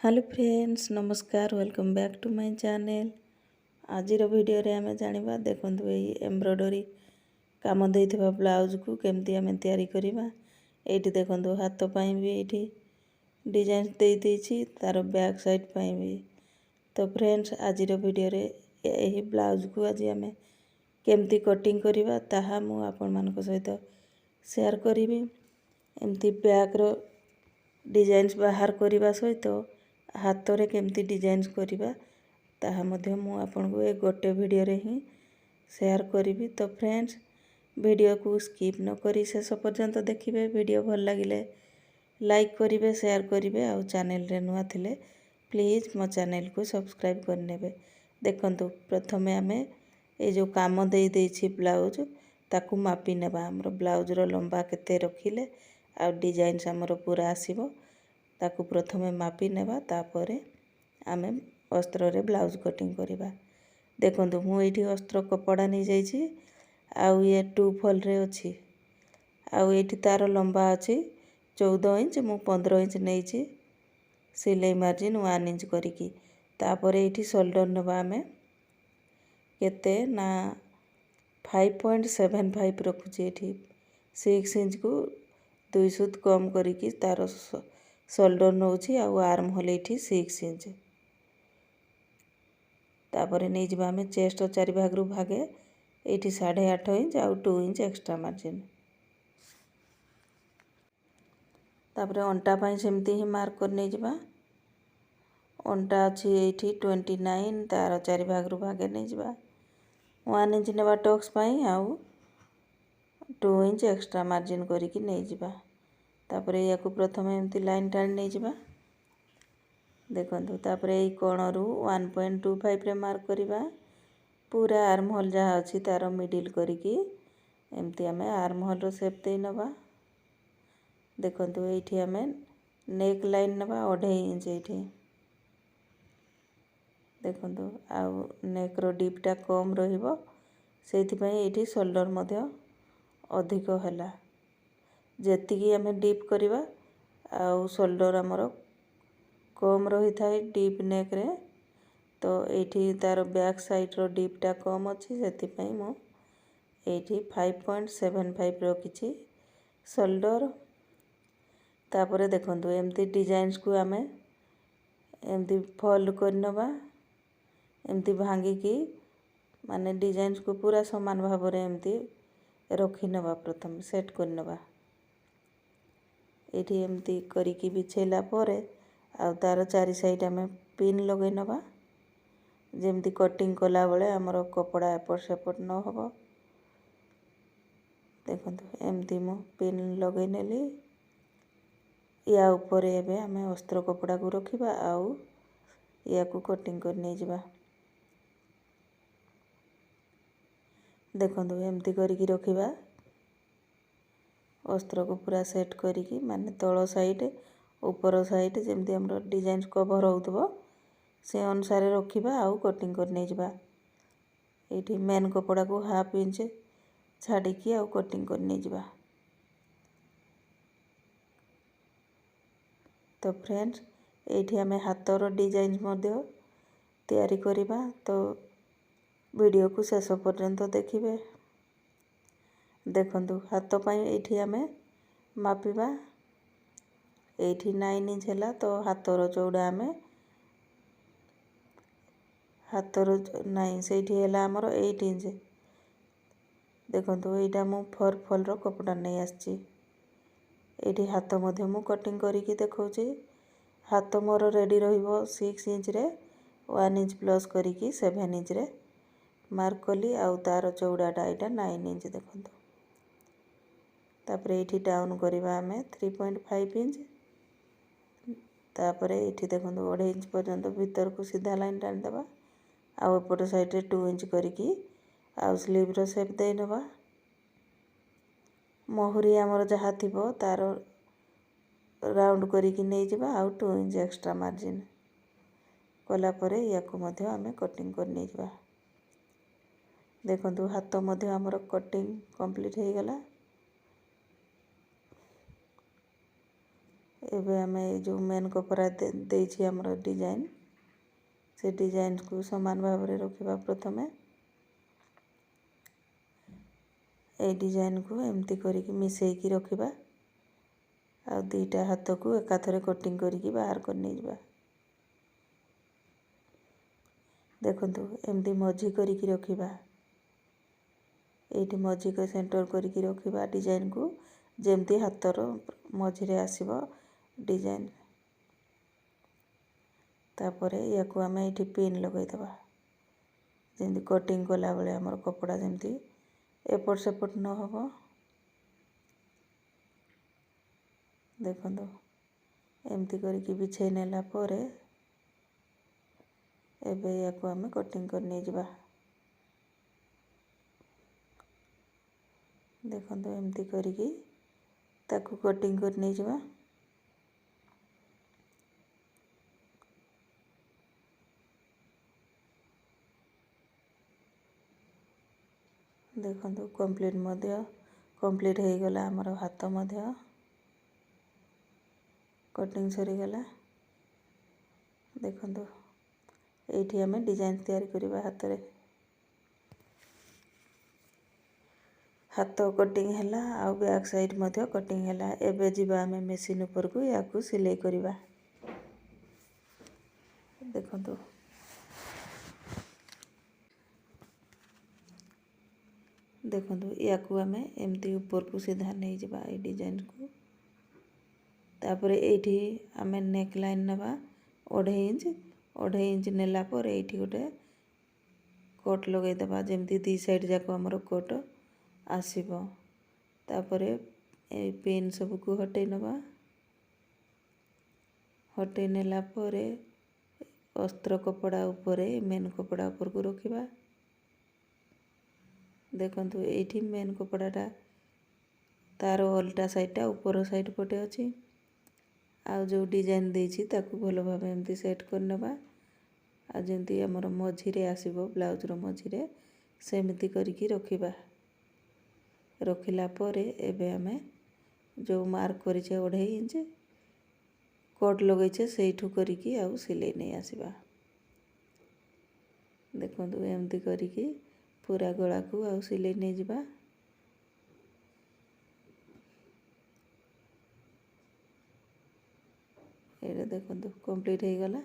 Hello friends नमस्कार welcome back to my channel. आजिर video रे आमे जानिबा देखंतु एई एम्ब्रॉयडरी काम देइथिबा ब्लाउज को केमती आमे तयारी करिबा। एठी देखंतु हाथ पई भी एठी डिजाइन देइ देछि तार बैक साइड पई भी। तो फ्रेंड्स आजिर वीडियो रे एही ब्लाउज को आज आमे केमती कटिंग करिबा ताहा मु आपन मानको सहित शेयर करिबी। एमती बैक रो डिजाइन्स बाहर करिबा सहित हाथ रे केमती डिजाइन्स करिबा ताहा मध्य मु आपनको ए गोटे वीडियो रे ही शेयर करिबी। तो फ्रेंड्स वीडियो को स्किप न करी शेष पर्यंत देखिबे। वीडियो भल लागिले लाइक करिबे शेयर करिबे आउ चैनल रे नुआ थिले प्लीज मो चैनल को सब्सक्राइब कर नेबे। देखंतु प्रथमे आमे ए जो काम देइ देछि ब्लाउज ताकू मापी नेबा। हमर ब्लाउज रो लंबा केते रखिले आ डिजाइन्स हमर पूरा आसीबो ताकू प्रथमे मापी नेबा तापरे आमे अस्त्र रे ब्लाउज कटिंग करिबा। देखंतु मु एठी अस्त्र कपड़ा नै जाइछि आउ ये 2 फॉल रे अछि आउ एठी तार लंबा अछि 14 इंच मु 15 इंच नैछि सिलाई मार्जिन 1 इंच करिकि। तापरे एठी शोल्डर नेबा आमे केते ना 5.75 रखुछि एठी 6 इंच को 2 सुत कम करिकि तार शोल्डर नौछि आउ आर्म होल एठी 6 इंच। तापरे नै जिबा आमे चेस्ट 4 भाग रु भागे एठी 8.5 इंच आउ 2 इंच एक्स्ट्रा मार्जिन। तापरे अंटा पई सेमती ही मार्क कर नै जिबा। अंटा अछि एठी 29 तार 4 भाग रु भागे नै जिबा 1 इंच नेबा टक्स पई आउ 2 इंच एक्स्ट्रा मार्जिन करिकि नै जिबा। तापरे याकू प्रथमे एमती लाइन टाण नै जिबा। देखंतु तापरे एई कोण रु 1.25 रे मार्क करिबा। पूरा आर्म होल जहा अछि तार मिडिल करिकि एमती आमे आर्म होल रो शेप देइ नबा। देखंतु एठी आमे नेक लाइन नबा 2.5 इंच एठी। देखंतु आउ नेक रो डीप टा कम रहिबो सेति पई एठी शोल्डर मध्य अधिक होला। जेतिकी आमे डीप करिबा आउ शोल्डर हमरो कम रही थाए डीप नेक रे तो एठी तार बैक साइड रो डीप टा कम अछि सेति पई मो एठी 5.75 रखिछि शोल्डर। तापरे देखंतु एमती डिजाइन्स को आमे एमती फोल्ड कर नबा एमती भांगी की माने डिजाइन्स को पूरा समान भाव रे एमती रखि नबा प्रथम सेट कर नबा। एठी एमती करिकि बिछेला परे आउ तार चारि साइड आमे पिन लगै नबा जेमती कटिंग कला बेले हमरो कपड़ा एपट सेपट न होबो। देखंतु एमती मो पिन लगै नेली। या ऊपर एबे आमे अस्त्र कपड़ा को रखिबा आउ याकू कटिंग कर नै जिबा। देखंतु एमती करिकि रखिबा अस्त्र को पूरा सेट करिकि माने तळ साइड ऊपर साइड जेमती हमरो डिजाइन कवर होउतबो से अनुसार रखिबा आउ कटिंग कर नै जिबा। एठी मेन कपड़ा को हाफ इंच छाडी की आउ कटिंग कर नै जिबा। तो फ्रेंड्स एठी हमें हाथ रो डिजाइन मध्य तयारी करिबा। तो वीडियो को शेष पर्यंत देखिबे। देखंतु हाथ पई एठी हमें मापिबा एठी 9 इंच हैला तो हाथ रो चौड़ा हमें हाथ रो 9 सेठी हैला हमरो 8 इंच। देखंतु एटा मु 4 फॉल रो कपड़ा नै आछि। एठी हाथ मध्य मु कटिंग करिकि देखौछि। हाथ मोर रेडी रहिबो 6 इंच रे 1 इंच प्लस करिकि 7 इंच रे मार्क कली आउ तार चौड़ाटा एटा 9 इंच देखंतु। तापरे एठी डाउन करिबा हमें 3.5 इंच। तापरे एठी देखंतु 2.5 इंच पर्यंत भीतर को सीधा लाइन टान देबा आउ एपट साइड रे 2 इंच करिकि आउ स्लीव रो शेप देइ नबा। मोहरी हमर जहा थिबो तार राउंड करिकि नै जिबा आउ 2 इंच एक्स्ट्रा मार्जिन कला परे याकू मध्य हमें कटिंग कर नै जिबा। देखंतु हाथ मध्य हमर कटिंग कंप्लीट हे गला। एबे आमे जो मेन कपड़ा देछि हमर डिजाइन से डिजाइन को समान भाव में रखिबा। प्रथमे ए डिजाइन को एमती करिकी मिसेइकी रखिबा आ दुईटा हाथ को एकाथरे कटिंग करिकी बाहर कर नै जिबा। देखंतु एमती मझी करिकी रखिबा। एठी मझी को सेंटर करिकी रखिबा डिजाइन को जेमती हाथर मझी रे आसीबो डिजाइन। तापरे या को आमे एठी पिन लगाई दबा जेमती कटिंग कला बेले हमर कपड़ा जेमती एपट सेपट न होबो। देखंतु एमती करिकी बिछेई नेला परे एबे या को आमे कटिंग कर नै जिबा। देखंतु एमती करिकी ताकू कटिंग कर नै जिबा। देखंतु कंप्लीट हो गला हमर हाथ मध्य कटिंग सरी गला। देखंतु एठी हमें डिजाइन तैयारी करिबा हाथ रे। हाथ कटिंग हैला आ बैक साइड मध्य कटिंग हैला। एबे जिबा हमें मशीन ऊपर को या को सिलाई करिबा। देखंतु देखंतु या को हमें एमती ऊपर को सीधा नै जिबा ए डिजाइन को। तापरे एठी हमें नेक लाइन नबा 2.5 इंच नेला पर एठी गोटे कट लगाई दबा जेमती दी साइड जाको हमर कट आसीबो। तापरे ए पिन सब को हटै नबा। हटै नेला परे अस्त्र कपड़ा ऊपर मेन कपड़ा ऊपर को रखिबा। देखंतु एठी मेन कपड़ाटा तार उल्टा साइडटा ऊपर साइड पटे अछि। आ जो डिजाइन देछि ताकू भलो भाबे एमती सेट कर नबा। आ जेमती हमर मझी रे आसीबो ब्लाउज रो मझी रे सेमती करिकी रखिबा। रखिला परे एबे हमें जो मार्क करिछे 2.5 इंच कट लगैछे सेइठू करिकी आ सिलाई नै आसीबा। देखंतु एमती करिकी पूरा गला को आ सिलाई नै जिबा। एटा देखंतु कंप्लीट हो गला।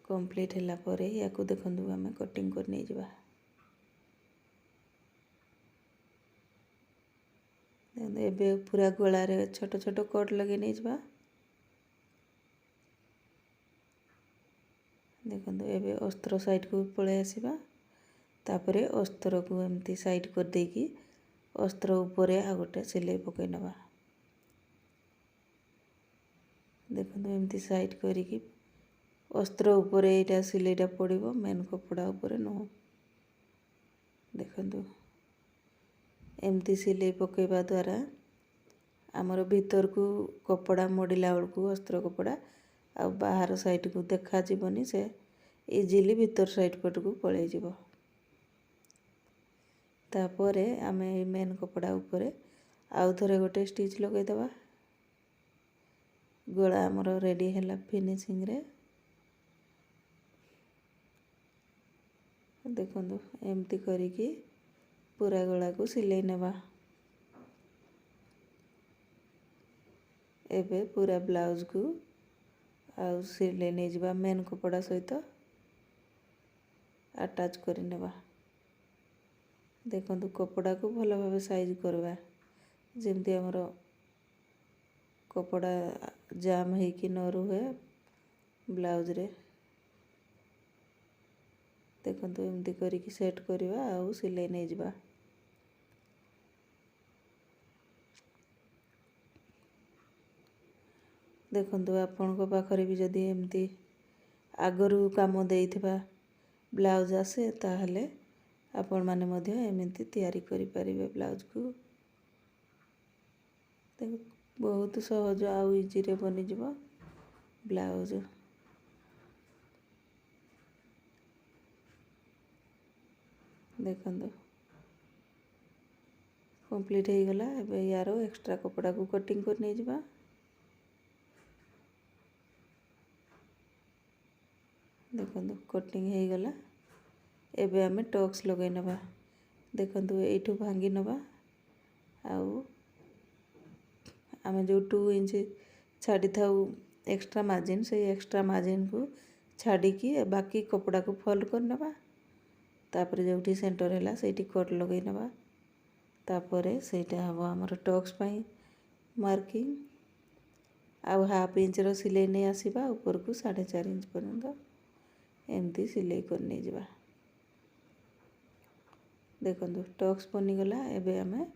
कंप्लीट हैला परे या को देखंतु हमें कटिंग कर नै जिबा। एबे पूरा गला रे छोट छोट कट लगे नै जिबा। देखंतु एबे अस्त्र साइड को पळे आसीबा। तापरे अस्त्र को एमती साइड कर देकी अस्त्र ऊपर आ गोटे सिलाई पकै नबा। देखंतु एमती साइड करिकी अस्त्र ऊपर एटा सिलाईटा पड़िबो मेन कपड़ा ऊपर न। देखंतु एमती सिलाई पकेबा द्वारा हमर भीतर को कपड़ा मोड़िला बेलू अस्त्र कपड़ा आ बाहर साइड को देखा जीवनी से इजिली भीतर साइड पट को पळे जीवो। तापरे आमे मेन कपड़ा ऊपर आउ थरे गोटे स्टिच लगाई दबा। गला हमर रेडी हैला फिनिशिंग रे। देखंतु एमती करिकी पूरा गला को सिलाई नेबा। एबे पूरा ब्लाउज को आउ सिलाई नै जिबा मेन कपड़ा सहित अटैच करि नेबा। देखंतु कपड़ा को भलो भाबे साइज करबा जेमती हमर कपड़ा जाम है कि न रुहे ब्लाउज रे। देखंतु एमती करिकी सेट करिबा आउ सिलाई नै जिबा। देखंतु आपन को पाखरे भी जदी एमती आगरू काम देइथिबा ब्लाउज आसे ताहले आपण माने मध्य एमती तैयारी करि परिबे ब्लाउज को। बहुत सहज आउ इजी रे बनि जिवो ब्लाउज। देखंतु कंप्लीट हो गला। एबे यार एक्स्ट्रा कपड़ा को कटिंग कर नहीं जिबा। देखो कटिंग हो गला। एबे आमे टक्स लगे नबा। देखो एठू भांगी नबा आउ आमे जो 2 इंच छाड़ी थाउ एक्स्ट्रा मार्जिन से एक्स्ट्रा मार्जिन को छाड़ी की बाकी कपड़ा को फोल्ड कर नबा। तापर जोठी सेंटर हैला सेठी कट लगे नबा। तापर सेटा हबो हमर टक्स पई मार्किंग आउ हाफ इंच रो सिलाई नहीं आसीबा ऊपर को 4.5 इंच पर्यंत एमती सिलाई कर नहीं जिबा। देखो टक्स बनी गला। एबे आमे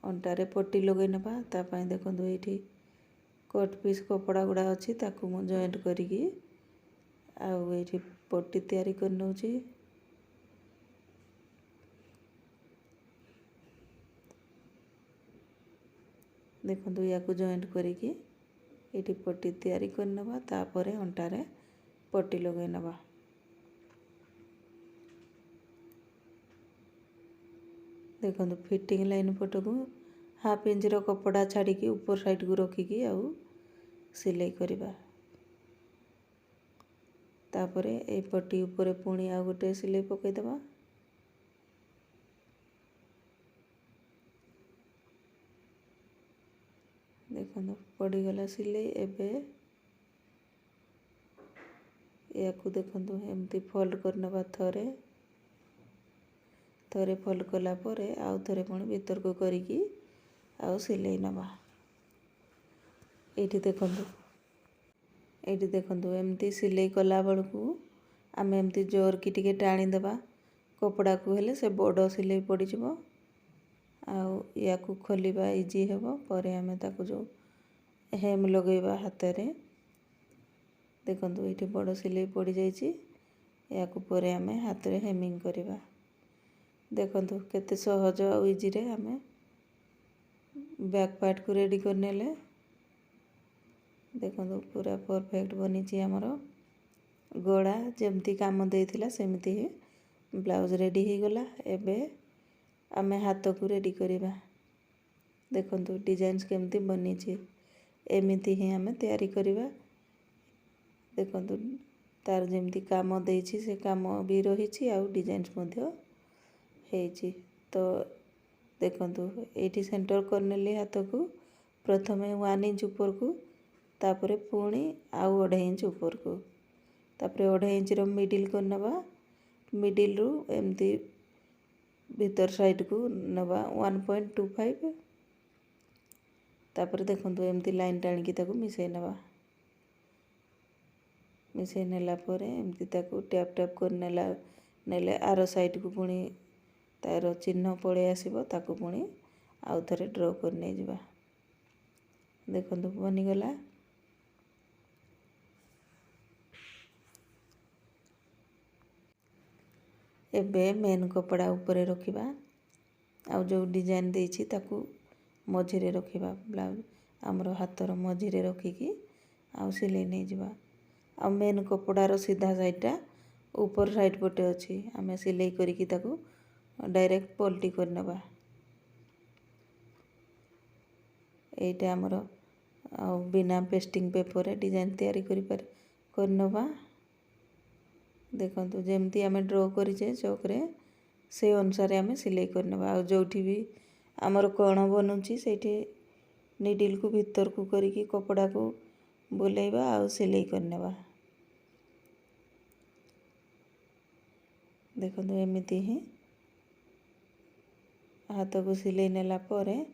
अंटारे पट्टी लगे नबा। ता पई देखो एठी कट पीस कपड़ा गुड़ा अच्छी ताकू मु जॉइंट करिकी आउ एठी पट्टी तैयारी कर नउची। देखो या को जॉइंट करिकी एठी पट्टी तैयारी कर नबा। तापरे अंटारे पट्टी लगे नबा। देखो फिटिंग लाइन पट को हाफ इंच रो कपड़ा छाड़ी की ऊपर साइड को रखिकी आउ सिलाई करिबा। तापरे ए पट्टी ऊपर पुणी आउ गोटे सिलाई पकई दबा। देखो पड़ी गला सिलाई। एबे या को देखो एमती फोल्ड कर नबा। थरे थरे फोल्ड कला परे आउ थरे पुणी भीतर को करिकी आउ सिलाई नबा। एठी देखो एमती सिलाई कला बड़कू आमे एमती जोर की टिके टाणी देबा कपड़ा को हेले से बड़ सिलाई पड़ी जिवो आउ या को खोलिबा इजी हेबो। परे आमे ताको जो हेम लगेबा हाथ रे देखो ये बड़ सिलाई पड़ जाइए। या को परे आमे हाथ रे हेमिंग करिबा। देखो केते सहज और इजी रे आमे बैक पार्ट को रेडी करनेले। देखो पूरा परफेक्ट बनी आमर गड़ा जमती काम देइथिला सेमती ही ब्लाउज रेडी हो गला। एबे आमे हाथ को रेडी करिबा। देखो डिजाइन केमती बनी एमिति ही आमे तैयारी करिबा। देखो तार जमती काम देइछि से काम भी रही आउ डिजाइन मध्य हेछि। तो देखो एठी सेंटर करनेली हाथ को प्रथमे 1 इंच ऊपर को तापरे पुणी आउ 1.5 इंच ऊपर को तापरे 1.5 इंच रो मिडिल को नबा। मिडिल रु एमती भीतर साइड को नबा 1.25। तापरे देखो एमती लाइन टाणी की ताको मिसई नबा। मिसई नेला परे एमती ताको टैप टैप कर नेले आर साइड को पुणी तार चिन्ह पड़े आसीबो ताको पुणी आउ थरे ड्रॉ कर नहीं जिबा। देखो बनी गला। एबे मेन कपड़ा ऊपर रखिबा आउ जो डिजाइन देइछि ताको मझिरे रखिबा। ब्लाउज आमर हाथर मझिरे रखिकी आउ सिलाई नहीं जिबा। आ मेन कपड़ार सीधा साइडटा ऊपर साइड पटे अच्छी आमे सिलाई करिकी ताको डायरेक्ट पलटी कर नबा। एटा आमर बिना पेस्टिंग पेपर डिजाइन तैयारी कर नबा। देखो जमती आमे ड्रॉ करिचे चौकरे से अनुसार आमे सिलाई कर नबा। आ जोठी भी आमर कोण बनुची सेठी निडिल को भीतर को करिकी कपड़ा को बुलेइबा आउ सिलाई कर नबा। देखो एमिति ही हाथ को सिलाई नेला परे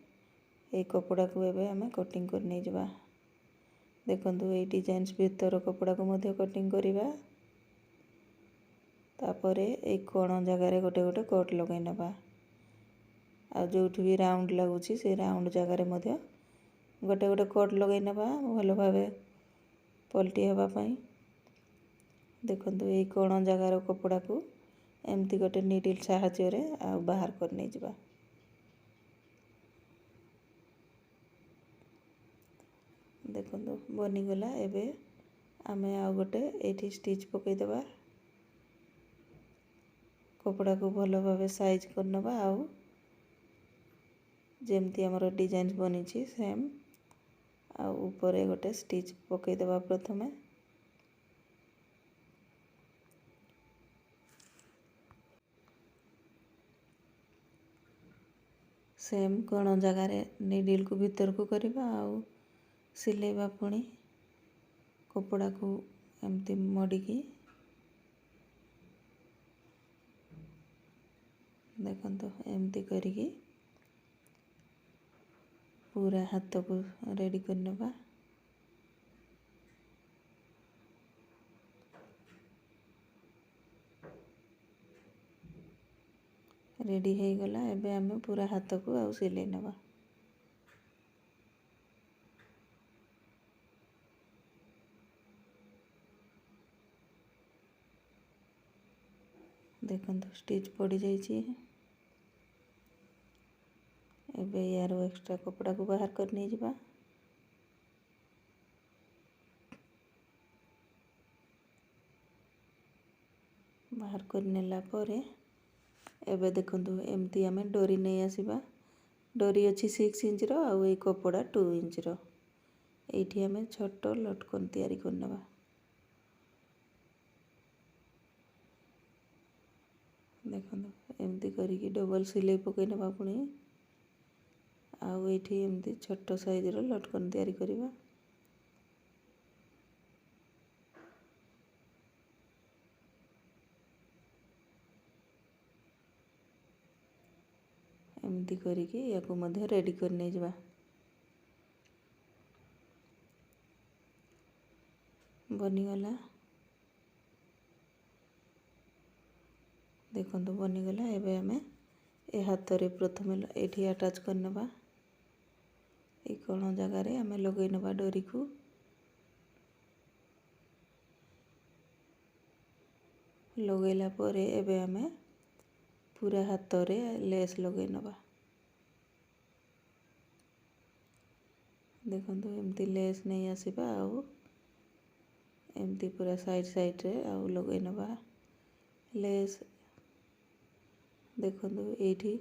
ए कपड़ा को एबे आमे कटिंग कर नहीं जिबा। देखो ये डिजाइन भीतर कपड़ा को मध्य कटिंग करिबा। तापरे ए कोण जगार गोटे गोटे कट लगे नबा। आ जोठी भी राउंड लगुची से राउंड जगार मध्य गोटे गोटे कट लगे नबा भल भावे पलटी हवा पाई। देखो ये कोण जगार कपड़ा को एमती गोटे निडिल साहाय्य रे आ बाहर कर नहीं जिबा। देखो बनी गला। एबे आमे आ गोटे एठी स्टिच पकई देबा। कपड़ा को भल भावे साइज कर नबा आउ ଯେମିତି ଆମର ଡିଜାଇନ୍ ବନିଛି ସେମ୍। ଆଉ ଉପରେ ଗୋଟେ ଷ୍ଟିଚ୍ ପକାଇଦେବା ପ୍ରଥମେ। ସେମ୍ କଣ ଜାଗାରେ ନିଡିଲ୍କୁ ଭିତରକୁ କରିବା ଆଉ ସିଲେଇବା। ପୁଣି କପଡ଼ାକୁ ଏମିତି ମଡ଼ିକି ଦେଖନ୍ତୁ ଏମିତି କରିକି पूरा हाथ को रेडी करनेबा। रेडी हो गला। एबे आमे पूरा हाथ को आउ सिले नेबा। देखंतु स्टिच पड़ी जाइए। एबे यार एक्स्ट्रा कपड़ा को बाहर कर नहीं जावा। बाहर कर नेला परे एबे देखंतु एमती आमे डोरी नहीं आसीबा। डोरी अच्छी 6 इंच रो आउ ए कपड़ा 2 इंच रो। एठी आमे छोटो लटकन तैयारी करनेबा। देखंतु एमती करिकी डबल सिलाई पकई नेबा। पुणी आउ एठी एमती छोटो साइज रो लटकन तैयारी करिबा। एमती करिकी याको मध्य रेडी कर नै जबा। बनी गला। देखंतु बनी गला। एबे हमें ए हाथ रे प्रथमे एठी अटैच करनेबा। ए कोन जगह रे हमें लगै नेबा डोरी को। लगैला परे एबे हमें पूरा हाथ रे लेस लगै नेबा। देखंतु एमती लेस नहीं आसीबा। आउ एमती पूरा साइड साइड रे आउ लगै नेबा लेस। देखंतु एठी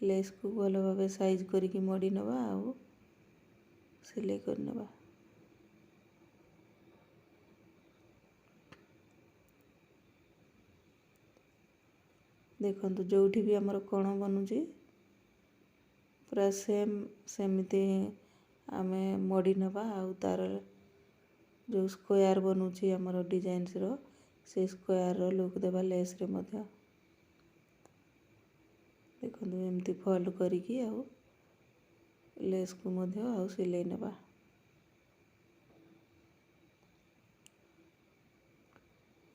लेस को भलो भाबे साइज करिकी मडी नेबा आउ सिलाई कर नेबा। देखंतु जोठी भी हमर कोण बनुची पूरा सेम सेमिति आमे मडी नेबा। आउ तार जो स्क्वायर बनुची हमर डिजाइन्स रो से स्क्वायर रो लुक देबा लेस रे मध्य। देखंतु एमती फोल्ड करिकी आउ लेस को मध्य आउ सिलाई नेबा।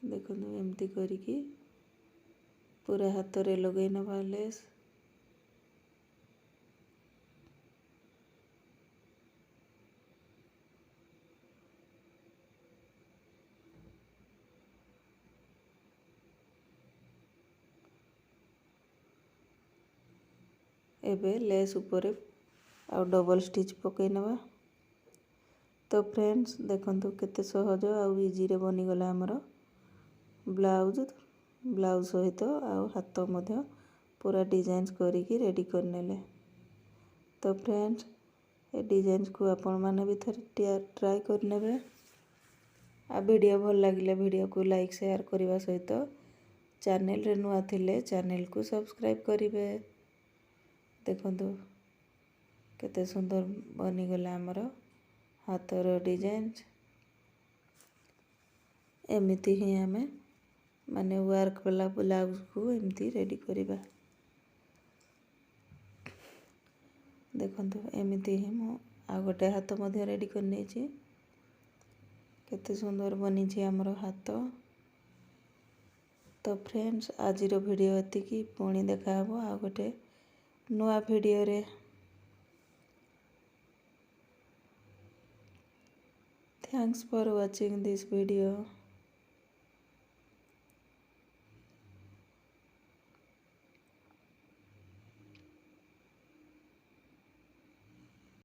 देखंतु एमती करिकी पूरा हाथ रे लगै नेबा लेस। एबे लेस ऊपर आउ डबल स्टिच पकई नेबा। तो फ्रेंड्स देखंतु केते सहज आउ इजी रे बनी गला हमर ब्लाउज। ब्लाउज सहित आउ हाथ मध्य पूरा डिजाइन करिकी रेडी कर नेले। तो फ्रेंड्स ए डिजाइन को आपण माने भी थरे ट्राई कर नेबे। आ वीडियो भल लागिले वीडियो को लाइक शेयर करबा सहित चैनल रे नुआ थिले चैनल को सब्सक्राइब करिवे। देखंतु केते सुंदर बनी गला हमर हाथर डिजाइन। एमिति ही हमें माने वर्क वाला ब्लाउज को एमती रेडी करिबा। देखंतु एमिति ही मो आ गोटे हाथ मध्य रेडी कर नै छी। केते सुंदर बनी छी हमर हाथ। तो फ्रेंड्स आज रो वीडियो एति की पुणी देखा हबो आ गोटे नुआ वीडियो रे। Thanks for watching this video.